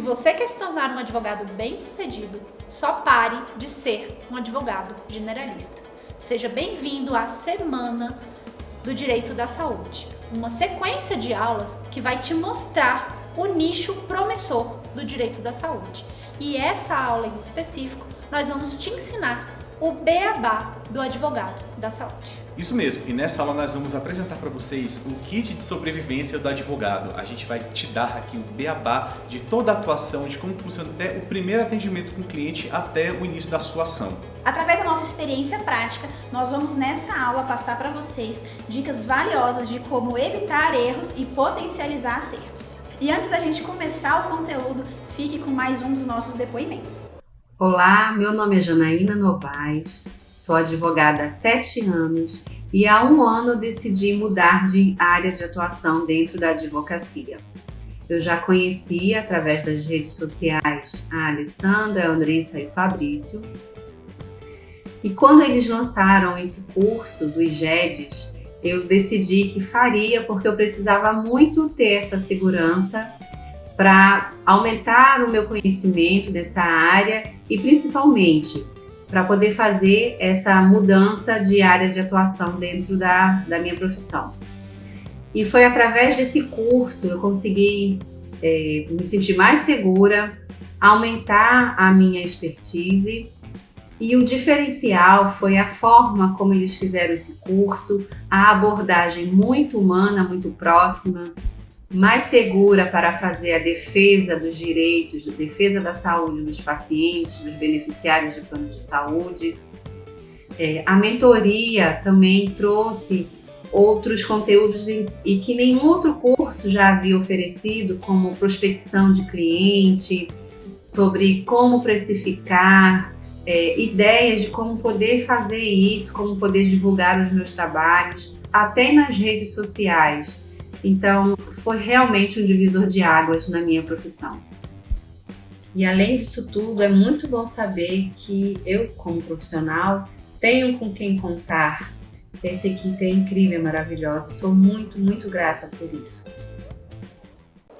você quer se tornar um advogado bem-sucedido, só pare de ser um advogado generalista. Seja bem-vindo à Semana do Direito da Saúde, uma sequência de aulas que vai te mostrar o nicho promissor do direito da saúde. E essa aula em específico, nós vamos te ensinar o beabá do advogado da saúde. Isso mesmo, e nessa aula nós vamos apresentar para vocês o kit de sobrevivência do advogado. A gente vai te dar aqui o beabá de toda a atuação, de como funciona até o primeiro atendimento com o cliente até o início da sua ação. Através da nossa experiência prática, nós vamos nessa aula passar para vocês dicas valiosas de como evitar erros e potencializar acertos. E antes da gente começar o conteúdo, fique com mais um dos nossos depoimentos. Olá, meu nome é Janaína Novaes, sou advogada há 7 anos e há 1 ano decidi mudar de área de atuação dentro da advocacia. Eu já conhecia através das redes sociais a Alessandra, a Andressa e o Fabrício. E quando eles lançaram esse curso do IGEDES, eu decidi que faria porque eu precisava muito ter essa segurança para aumentar o meu conhecimento dessa área e principalmente para poder fazer essa mudança de área de atuação dentro da minha profissão. E foi através desse curso eu consegui me sentir mais segura, aumentar a minha expertise. E o diferencial foi a forma como eles fizeram esse curso, a abordagem muito humana, muito próxima, mais segura para fazer a defesa dos direitos, a defesa da saúde dos pacientes, dos beneficiários de plano de saúde. A mentoria também trouxe outros conteúdos e que nenhum outro curso já havia oferecido, como prospecção de cliente, sobre como precificar, ideias de como poder fazer isso, como poder divulgar os meus trabalhos, até nas redes sociais. Então, foi realmente um divisor de águas na minha profissão. E além disso tudo, é muito bom saber que eu, como profissional, tenho com quem contar. Essa equipe é incrível, é maravilhosa. Sou muito, muito grata por isso.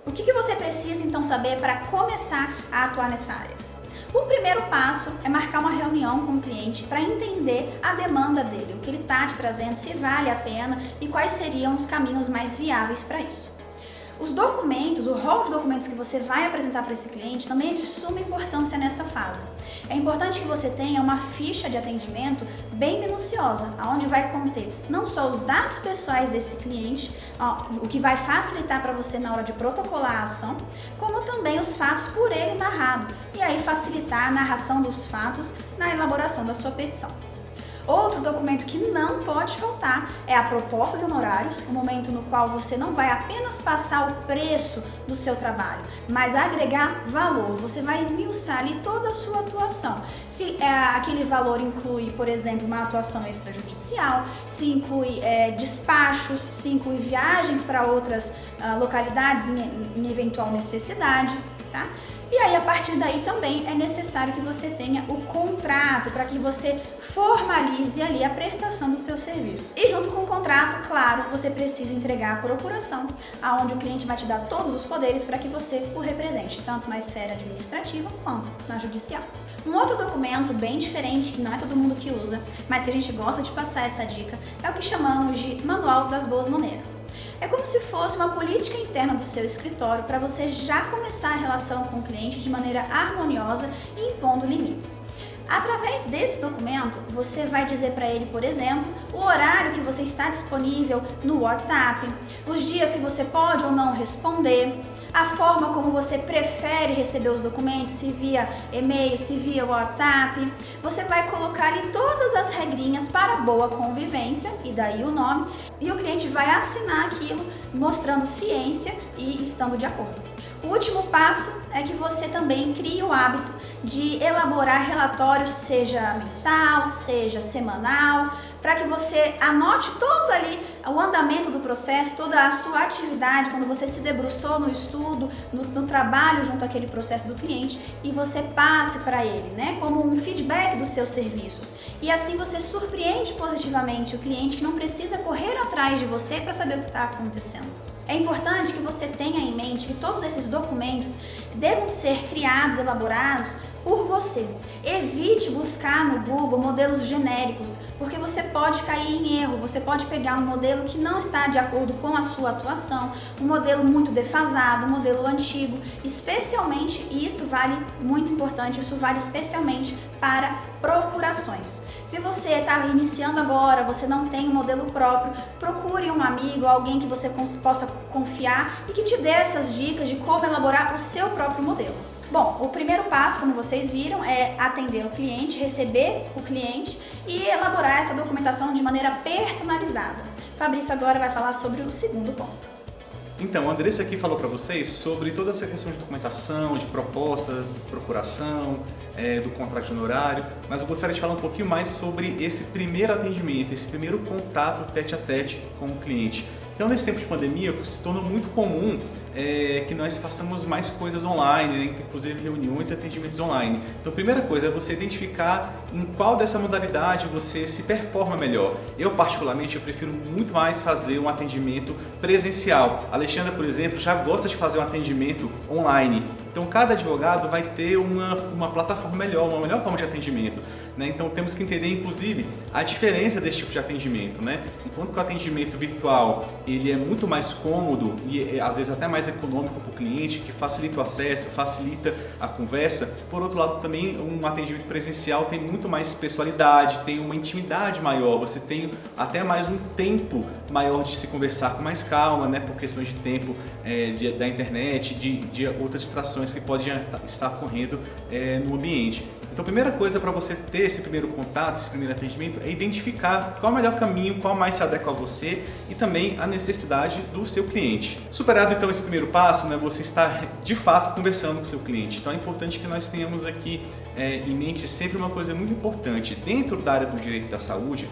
O que você precisa então saber para começar a atuar nessa área? O primeiro passo é marcar uma reunião com o cliente para entender a demanda dele, o que ele está te trazendo, se vale a pena e quais seriam os caminhos mais viáveis para isso. Os documentos, o rol de documentos que você vai apresentar para esse cliente também é de suma importância nessa fase. É importante que você tenha uma ficha de atendimento bem minuciosa, onde vai conter não só os dados pessoais desse cliente, o que vai facilitar para você na hora de protocolar a ação, como também os fatos por ele narrado, e aí facilitar a narração dos fatos na elaboração da sua petição. Outro documento que não pode faltar é a proposta de honorários, o momento no qual você não vai apenas passar o preço do seu trabalho, mas agregar valor. Você vai esmiuçar ali toda a sua atuação. Se aquele valor inclui, por exemplo, uma atuação extrajudicial, se inclui despachos, se inclui viagens para outras localidades em eventual necessidade, tá? E aí, a partir daí também é necessário que você tenha o contrato para que você formalize ali a prestação dos seus serviços. E junto com o contrato, claro, você precisa entregar a procuração, aonde o cliente vai te dar todos os poderes para que você o represente, tanto na esfera administrativa quanto na judicial. Um outro documento bem diferente, que não é todo mundo que usa, mas que a gente gosta de passar essa dica, é o que chamamos de Manual das Boas Maneiras. É como se fosse uma política interna do seu escritório para você já começar a relação com o cliente de maneira harmoniosa e impondo limites. Através desse documento, você vai dizer para ele, por exemplo, o horário que você está disponível no WhatsApp, os dias que você pode ou não responder, a forma como você prefere receber os documentos, se via e-mail, se via WhatsApp. Você vai colocar ali todas as regrinhas para boa convivência, e daí o nome, e o cliente vai assinar aquilo mostrando ciência e estando de acordo. O último passo é que você também crie o hábito de elaborar relatórios, seja mensal, seja semanal, para que você anote todo ali o andamento do processo, toda a sua atividade, quando você se debruçou no estudo, no trabalho junto àquele processo do cliente, e você passe para ele, né, como um feedback dos seus serviços. E assim você surpreende positivamente o cliente, que não precisa correr atrás de você para saber o que está acontecendo. É importante que você tenha em mente que todos esses documentos devam ser criados, elaborados por você. Evite buscar no Google modelos genéricos, porque você pode cair em erro, você pode pegar um modelo que não está de acordo com a sua atuação, um modelo muito defasado, um modelo antigo, especialmente, e isso vale muito importante, isso vale especialmente para procurações. Se você está iniciando agora, você não tem um modelo próprio, procure um amigo, alguém que você possa confiar e que te dê essas dicas de como elaborar o seu próprio modelo. Bom, o primeiro passo, como vocês viram, é atender o cliente, receber o cliente e elaborar essa documentação de maneira personalizada. Fabrício agora vai falar sobre o segundo ponto. Então, a Andressa aqui falou para vocês sobre toda essa questão de documentação, de proposta, procuração, do contrato de honorário, mas eu gostaria de falar um pouquinho mais sobre esse primeiro atendimento, esse primeiro contato tete a tete com o cliente. Então, nesse tempo de pandemia, se tornou muito comum que nós façamos mais coisas online, né? Inclusive reuniões e atendimentos online. Então, a primeira coisa é você identificar em qual dessa modalidade você se performa melhor. Eu, particularmente, eu prefiro muito mais fazer um atendimento presencial. A Alexandra, por exemplo, já gosta de fazer um atendimento online. Então, cada advogado vai ter uma plataforma melhor, uma melhor forma de atendimento, né? Então, temos que entender, inclusive, a diferença desse tipo de atendimento, né? Enquanto que o atendimento virtual ele é muito mais cômodo e, às vezes, até mais econômico para o cliente, que facilita o acesso, facilita a conversa. Por outro lado, também, um atendimento presencial tem muito mais pessoalidade, tem uma intimidade maior, você tem até mais um tempo maior de se conversar com mais calma, né? Por questões de tempo da internet, de outras distrações que podem estar ocorrendo no ambiente. Então, a primeira coisa para você ter esse primeiro contato, esse primeiro atendimento, é identificar qual é o melhor caminho, qual mais se adequa a você e também a necessidade do seu cliente. Superado então esse primeiro passo, né, você está de fato conversando com o seu cliente. Então, é importante que nós tenhamos aqui em mente sempre uma coisa muito importante. Dentro da área do direito da saúde,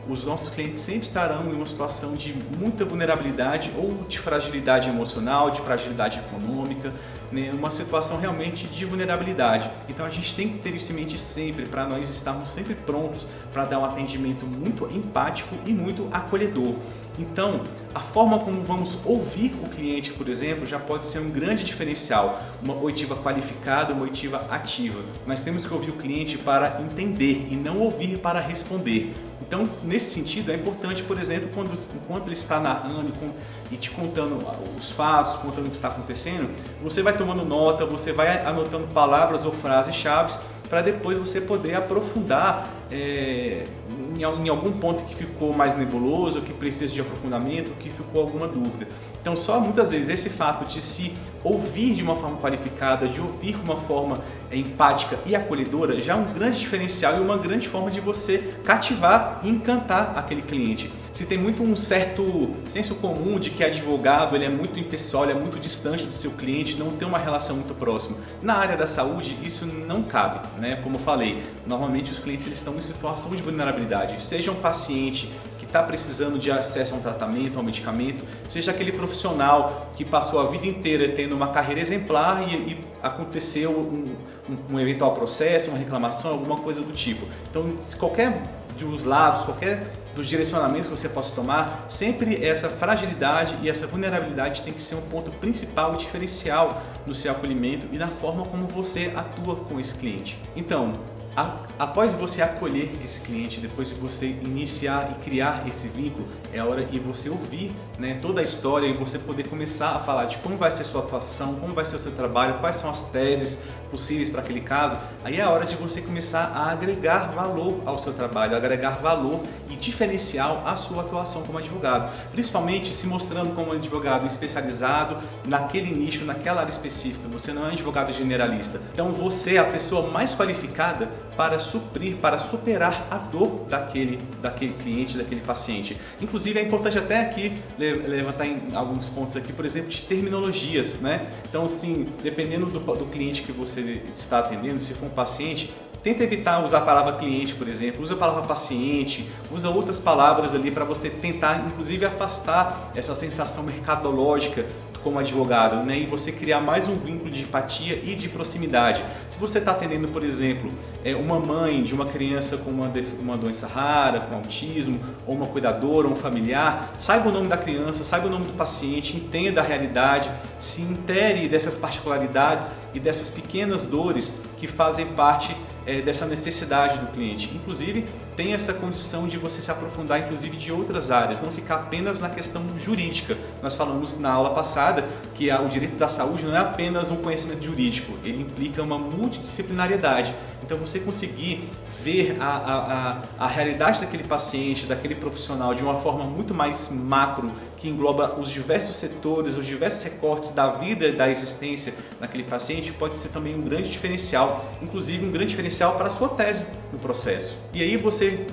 os nossos clientes sempre estarão em uma situação de muita vulnerabilidade ou de fragilidade emocional, de fragilidade econômica, né, uma situação realmente de vulnerabilidade. Então a gente tem que ter isso em mente sempre, para nós estarmos sempre prontos para dar um atendimento muito empático e muito acolhedor. Então, a forma como vamos ouvir o cliente, por exemplo, já pode ser um grande diferencial. Uma oitiva qualificada, uma oitiva ativa. Nós temos que ouvir o cliente para entender e não ouvir para responder. Então, nesse sentido, é importante, por exemplo, enquanto ele está narrando e te contando os fatos, contando o que está acontecendo, você vai tomando nota, você vai anotando palavras ou frases-chave para depois você poder aprofundar em algum ponto que ficou mais nebuloso, que precisa de aprofundamento, que ficou alguma dúvida. Então, só muitas vezes esse fato de se ouvir de uma forma qualificada, de ouvir de uma forma empática e acolhedora, já é um grande diferencial e uma grande forma de você cativar e encantar aquele cliente. Se tem muito um certo senso comum de que advogado ele é muito impessoal, ele é muito distante do seu cliente, não tem uma relação muito próxima. Na área da saúde, isso não cabe, né? Como eu falei, normalmente os clientes eles estão em situação de vulnerabilidade, seja um paciente que está precisando de acesso a um tratamento, a um medicamento, seja aquele profissional que passou a vida inteira tendo uma carreira exemplar e aconteceu um eventual processo, uma reclamação, alguma coisa do tipo. Então, se qualquer dos lados, qualquer dos direcionamentos que você possa tomar, sempre essa fragilidade e essa vulnerabilidade tem que ser um ponto principal e diferencial no seu acolhimento e na forma como você atua com esse cliente. Então, após você acolher esse cliente, depois de você iniciar e criar esse vínculo, é hora de você ouvir, né, toda a história e você poder começar a falar de como vai ser a sua atuação, como vai ser o seu trabalho, quais são as teses possíveis para aquele caso. Aí é a hora de você começar a agregar valor ao seu trabalho, agregar valor e diferencial à sua atuação como advogado, principalmente se mostrando como um advogado especializado naquele nicho, naquela área específica. Você não é um advogado generalista, então você é a pessoa mais qualificada para suprir, para superar a dor daquele cliente, daquele paciente. Inclusive é importante até aqui levantar em alguns pontos aqui, por exemplo, de terminologias, né? Então, assim, dependendo do cliente que você está atendendo, se for um paciente, tenta evitar usar a palavra cliente, por exemplo, usa a palavra paciente, usa outras palavras ali para você tentar, inclusive, afastar essa sensação mercadológica como advogado, né? E você criar mais um vínculo de empatia e de proximidade. Se você está atendendo, por exemplo, uma mãe de uma criança com uma doença rara, com autismo, ou uma cuidadora, ou um familiar, saiba o nome da criança, saiba o nome do paciente, entenda a realidade, se intere dessas particularidades e dessas pequenas dores que fazem parte dessa necessidade do cliente. Inclusive, tem essa condição de você se aprofundar inclusive de outras áreas, não ficar apenas na questão jurídica. Nós falamos na aula passada que o direito da saúde não é apenas um conhecimento jurídico, ele implica uma multidisciplinariedade. Então você conseguir ver a realidade daquele paciente, daquele profissional de uma forma muito mais macro, que engloba os diversos setores, os diversos recortes da vida e da existência daquele paciente, pode ser também um grande diferencial, inclusive um grande diferencial para a sua tese no processo. E aí você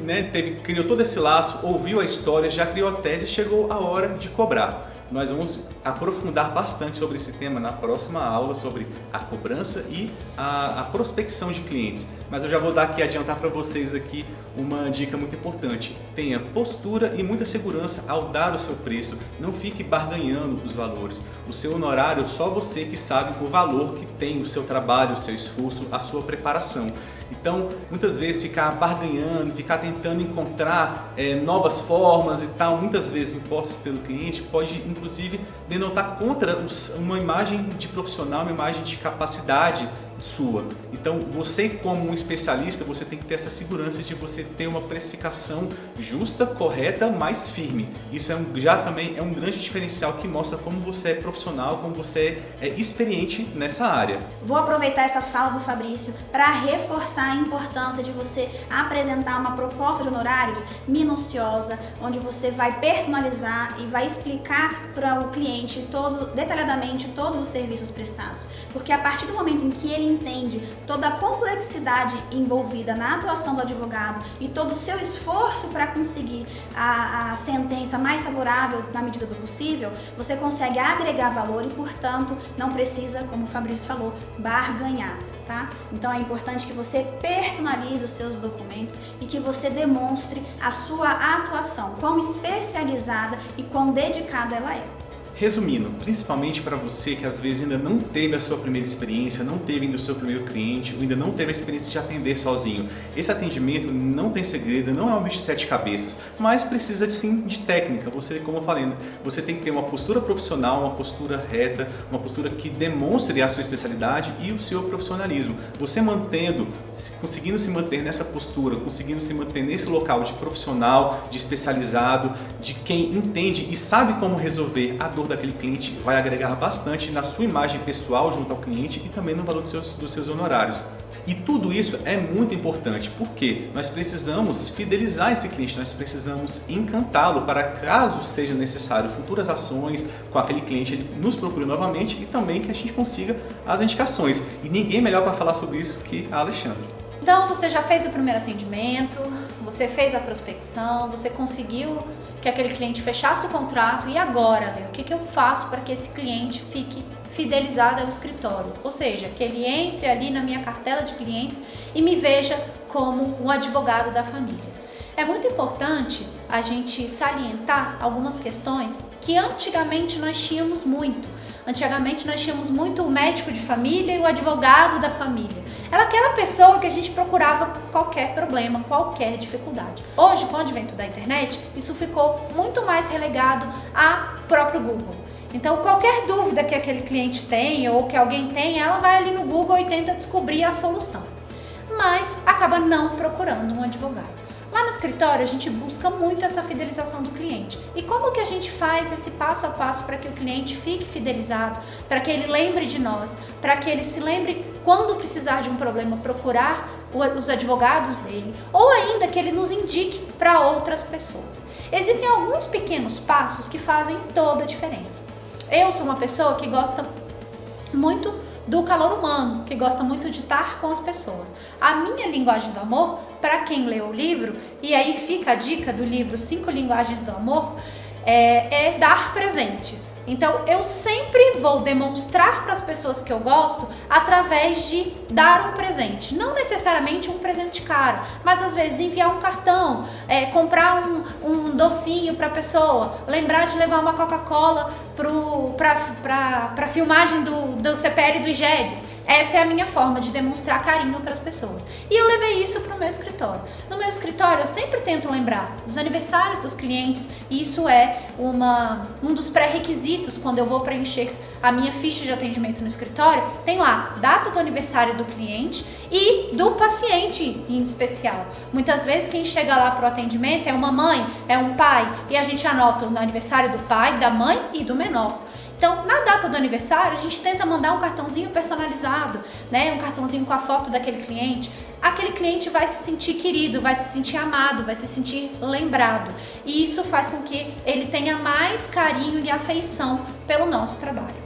criou todo esse laço, ouviu a história, já criou a tese e chegou a hora de cobrar. Nós vamos aprofundar bastante sobre esse tema na próxima aula, sobre a cobrança e a prospecção de clientes. Mas eu já vou adiantar para vocês aqui uma dica muito importante. Tenha postura e muita segurança ao dar o seu preço. Não fique barganhando os valores. O seu honorário, só você que sabe o valor que tem o seu trabalho, o seu esforço, a sua preparação. Então, muitas vezes ficar barganhando, ficar tentando encontrar novas formas e tal, muitas vezes impostas pelo cliente, pode inclusive denotar contra uma imagem de profissional, uma imagem de capacidade sua. Então, você como um especialista, você tem que ter essa segurança de você ter uma precificação justa, correta, mais firme. Isso já também é um grande diferencial que mostra como você é profissional, como você é experiente nessa área. Vou aproveitar essa fala do Fabrício para reforçar a importância de você apresentar uma proposta de honorários minuciosa, onde você vai personalizar e vai explicar para o cliente detalhadamente todos os serviços prestados. Porque a partir do momento em que ele entende toda a complexidade envolvida na atuação do advogado e todo o seu esforço para conseguir a sentença mais favorável na medida do possível, você consegue agregar valor e, portanto, não precisa, como o Fabrício falou, barganhar. Tá? Então é importante que você personalize os seus documentos e que você demonstre a sua atuação, quão especializada e quão dedicada ela é. Resumindo, principalmente para você que às vezes ainda não teve a sua primeira experiência, não teve ainda o seu primeiro cliente, ou ainda não teve a experiência de atender sozinho. Esse atendimento não tem segredo, não é um bicho de 7 cabeças, mas precisa sim de técnica. Você, como eu falei, você tem que ter uma postura profissional, uma postura reta, uma postura que demonstre a sua especialidade e o seu profissionalismo. Você conseguindo se manter nessa postura, conseguindo se manter nesse local de profissional, de especializado, de quem entende e sabe como resolver a dor daquele cliente, vai agregar bastante na sua imagem pessoal junto ao cliente e também no valor dos seus honorários. E tudo isso é muito importante, porque nós precisamos fidelizar esse cliente, nós precisamos encantá-lo para, caso seja necessário, futuras ações com aquele cliente, ele nos procure novamente e também que a gente consiga as indicações. E ninguém melhor para falar sobre isso que a Alexandra. Então, você já fez o primeiro atendimento, você fez a prospecção, você conseguiu que aquele cliente fechasse o contrato e agora, né, o que eu faço para que esse cliente fique fidelizado ao escritório? Ou seja, que ele entre ali na minha cartela de clientes e me veja como um advogado da família. É muito importante a gente salientar algumas questões que antigamente nós tínhamos muito. Antigamente nós tínhamos muito o médico de família e o advogado da família. Era aquela pessoa que a gente procurava qualquer problema, qualquer dificuldade. Hoje, com o advento da internet, isso ficou muito mais relegado ao próprio Google. Então, qualquer dúvida que aquele cliente tem ou que alguém tem, ela vai ali no Google e tenta descobrir a solução. Mas acaba não procurando um advogado. Lá no escritório, a gente busca muito essa fidelização do cliente. E como que a gente faz esse passo a passo para que o cliente fique fidelizado, para que ele lembre de nós, para que ele se lembre, quando precisar de um problema, procurar os advogados dele, ou ainda que ele nos indique para outras pessoas. Existem alguns pequenos passos que fazem toda a diferença. Eu sou uma pessoa que gosta muito do calor humano, que gosta muito de estar com as pessoas. A minha linguagem do amor, para quem leu o livro, e aí fica a dica do livro 5 Linguagens do Amor, é dar presentes. Então eu sempre vou demonstrar para as pessoas que eu gosto através de dar um presente. Não necessariamente um presente caro, mas às vezes enviar um cartão, comprar um docinho para a pessoa, lembrar de levar uma Coca-Cola para filmagem do CPL do IGEDES. Essa é a minha forma de demonstrar carinho para as pessoas. E eu levei isso para o meu escritório. No meu escritório eu sempre tento lembrar dos aniversários dos clientes, e isso é um dos pré-requisitos quando eu vou preencher a minha ficha de atendimento no escritório. Tem lá data do aniversário do cliente e do paciente em especial. Muitas vezes quem chega lá para o atendimento é uma mãe, é um pai, e a gente anota o aniversário do pai, da mãe e do menor. Então, na data do aniversário, a gente tenta mandar um cartãozinho personalizado, né? Um cartãozinho com a foto daquele cliente. Aquele cliente vai se sentir querido, vai se sentir amado, vai se sentir lembrado. E isso faz com que ele tenha mais carinho e afeição pelo nosso trabalho.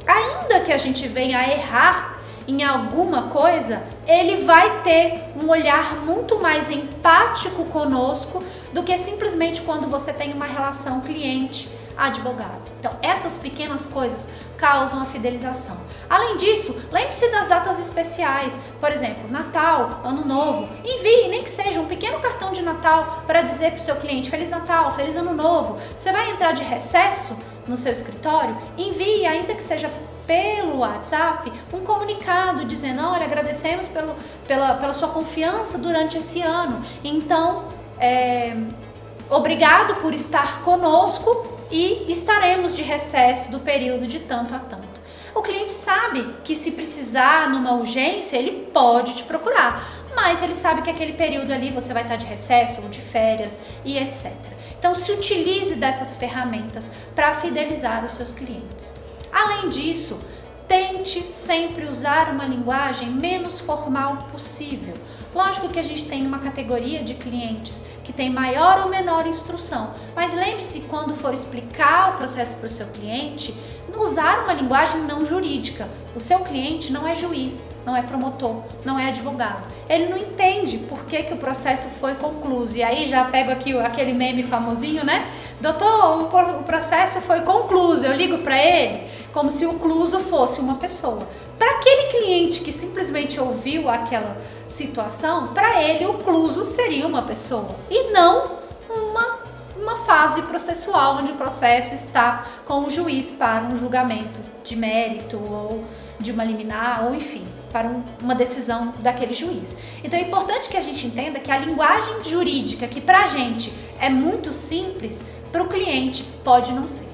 Ainda que a gente venha a errar em alguma coisa, ele vai ter um olhar muito mais empático conosco do que simplesmente quando você tem uma relação cliente-advogado. Então, essas pequenas coisas causam a fidelização. Além disso, lembre-se das datas especiais. Por exemplo, Natal, Ano Novo. Envie, nem que seja um pequeno cartão de Natal para dizer para o seu cliente Feliz Natal, Feliz Ano Novo. Você vai entrar de recesso no seu escritório? Envie, ainda que seja pelo WhatsApp, um comunicado dizendo: olha, agradecemos pela sua confiança durante esse ano. Então, obrigado por estar conosco e estaremos de recesso do período de tanto a tanto. O cliente sabe que se precisar numa urgência, ele pode te procurar, mas ele sabe que aquele período ali você vai estar de recesso ou de férias e etc. Então, se utilize dessas ferramentas para fidelizar os seus clientes. Além disso, tente sempre usar uma linguagem menos formal possível. Lógico que a gente tem uma categoria de clientes que tem maior ou menor instrução, mas lembre-se, quando for explicar o processo para o seu cliente, usar uma linguagem não jurídica. O seu cliente não é juiz, não é promotor, não é advogado. Ele não entende por que o processo foi concluído. E aí já pego aqui aquele meme famosinho, né? Doutor, o processo foi concluído. Eu ligo para ele como se o cluso fosse uma pessoa. Para aquele cliente que simplesmente ouviu aquela situação, para ele o cluso seria uma pessoa e não uma fase processual onde o processo está com o juiz para um julgamento de mérito ou de uma liminar ou enfim, para uma decisão daquele juiz. Então é importante que a gente entenda que a linguagem jurídica, que para a gente é muito simples, para o cliente pode não ser.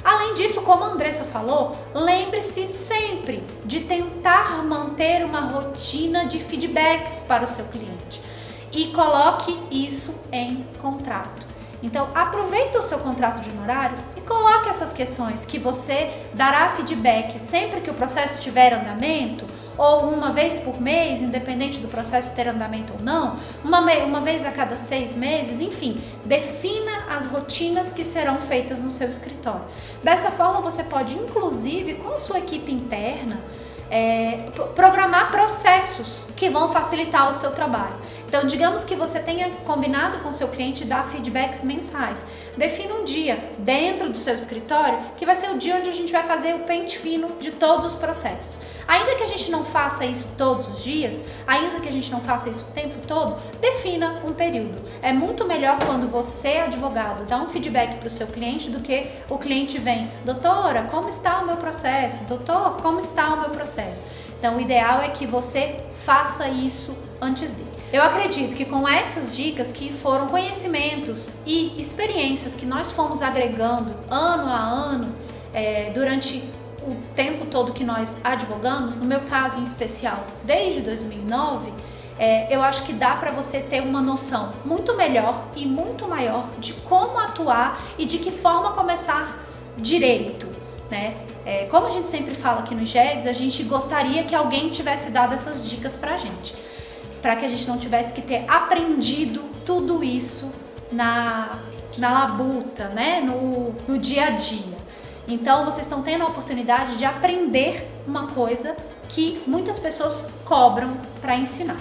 Além disso, como a Andressa falou, lembre-se sempre de tentar manter uma rotina de feedbacks para o seu cliente e coloque isso em contrato. Então, aproveita o seu contrato de honorários e coloque essas questões que você dará feedback sempre que o processo estiver em andamento, ou uma vez por mês, independente do processo ter andamento ou não, uma vez a cada 6 meses, enfim, defina as rotinas que serão feitas no seu escritório. Dessa forma, você pode, inclusive, com a sua equipe interna, programar processos que vão facilitar o seu trabalho. Então, digamos que você tenha combinado com o seu cliente dar feedbacks mensais. Defina um dia dentro do seu escritório que vai ser o dia onde a gente vai fazer o pente fino de todos os processos. Ainda que a gente não faça isso todos os dias, ainda que a gente não faça isso o tempo todo, defina um período. É muito melhor quando você, advogado, dá um feedback para o seu cliente do que o cliente vem: doutora, como está o meu processo? Doutor, como está o meu processo? Então, o ideal é que você faça isso antes dele. Eu acredito que com essas dicas, que foram conhecimentos e experiências que nós fomos agregando ano a ano, durante o tempo todo que nós advogamos, no meu caso em especial, desde 2009, eu acho que dá para você ter uma noção muito melhor e muito maior de como atuar e de que forma começar direito, né? Como a gente sempre fala aqui no IGEDES, a gente gostaria que alguém tivesse dado essas dicas pra gente, para que a gente não tivesse que ter aprendido tudo isso na labuta, né? No dia a dia. Então, vocês estão tendo a oportunidade de aprender uma coisa que muitas pessoas cobram para ensinar.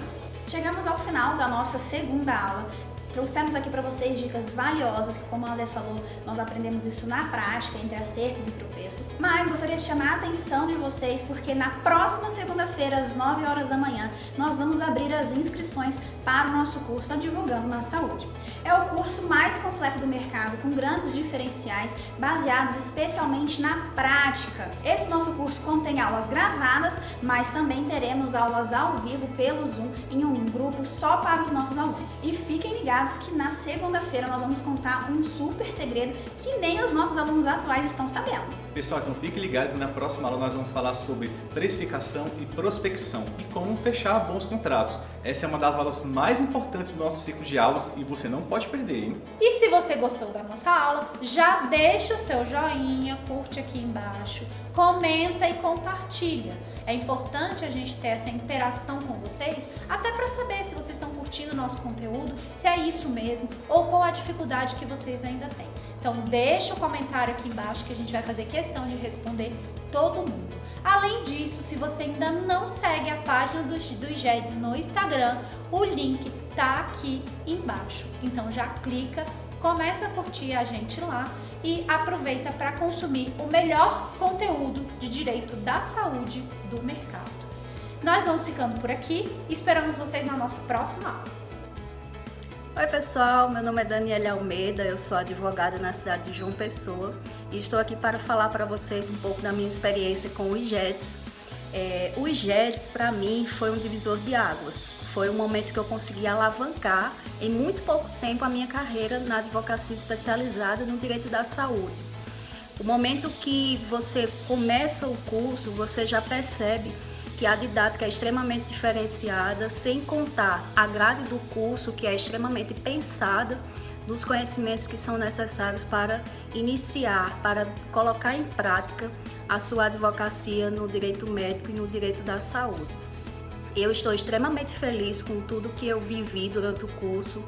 Chegamos ao final da nossa segunda aula. Trouxemos aqui para vocês dicas valiosas, que como a André falou, nós aprendemos isso na prática, entre acertos e tropeços. Mas gostaria de chamar a atenção de vocês, porque na próxima segunda-feira, às 9 horas da manhã, nós vamos abrir as inscrições para o nosso curso Advogando na Saúde. É o curso mais completo do mercado, com grandes diferenciais, baseados especialmente na prática. Esse nosso curso contém aulas gravadas, mas também teremos aulas ao vivo pelo Zoom em um grupo só para os nossos alunos. E fiquem ligados que na segunda-feira nós vamos contar um super segredo que nem os nossos alunos atuais estão sabendo. Pessoal, então fique ligado que na próxima aula nós vamos falar sobre precificação e prospecção e como fechar bons contratos. Essa é uma das aulas mais importantes do nosso ciclo de aulas e você não pode perder, hein? E se você gostou da nossa aula, já deixa o seu joinha, curte aqui embaixo, comenta e compartilha. É importante a gente ter essa interação com vocês, até para saber se vocês estão curtindo o nosso conteúdo, se é isso mesmo ou qual a dificuldade que vocês ainda têm. Então deixa o comentário aqui embaixo que a gente vai fazer questão de responder todo mundo. Além disso, se você ainda não segue a página do IGEDS no Instagram, o link tá aqui embaixo. Então já clica, começa a curtir a gente lá e aproveita para consumir o melhor conteúdo de direito da saúde do mercado. Nós vamos ficando por aqui e esperamos vocês na nossa próxima aula. Oi pessoal, meu nome é Daniela Almeida, eu sou advogada na cidade de João Pessoa e estou aqui para falar para vocês um pouco da minha experiência com o IGEDS. O IGEDS para mim foi um divisor de águas, foi um momento que eu consegui alavancar em muito pouco tempo a minha carreira na advocacia especializada no direito da saúde. O momento que você começa o curso, você já percebe que a didática é extremamente diferenciada, sem contar a grade do curso, que é extremamente pensada nos conhecimentos que são necessários para iniciar, para colocar em prática a sua advocacia no direito médico e no direito da saúde. Eu estou extremamente feliz com tudo que eu vivi durante o curso,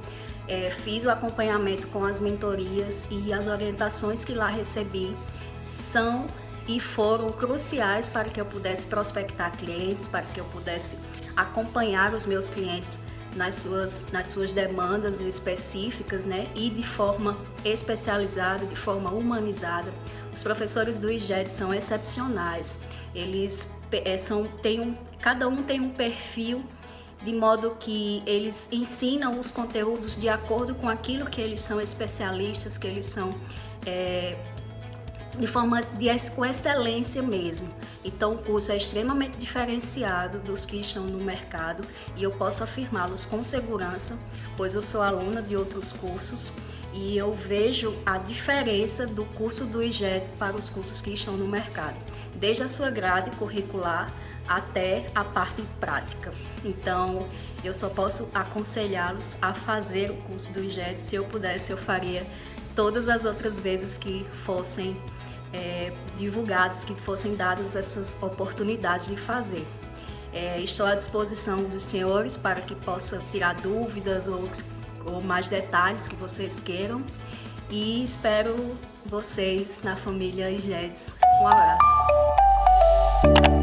fiz o acompanhamento com as mentorias e as orientações que lá recebi são e foram cruciais para que eu pudesse prospectar clientes, para que eu pudesse acompanhar os meus clientes nas suas demandas específicas, né? E de forma especializada, de forma humanizada. Os professores do IGEDS são excepcionais, eles cada um tem um perfil de modo que eles ensinam os conteúdos de acordo com aquilo que eles são especialistas, que eles são com excelência mesmo. Então o curso é extremamente diferenciado dos que estão no mercado e eu posso afirmá-los com segurança, pois eu sou aluna de outros cursos e eu vejo a diferença do curso do IGEDS para os cursos que estão no mercado, desde a sua grade curricular até a parte prática. Então eu só posso aconselhá-los a fazer o curso do IGEDS. Se eu pudesse, eu faria todas as outras vezes que fossem divulgados, que fossem dadas essas oportunidades de fazer. Estou à disposição dos senhores para que possa tirar dúvidas ou mais detalhes que vocês queiram e espero vocês na família IGEDS. Um abraço!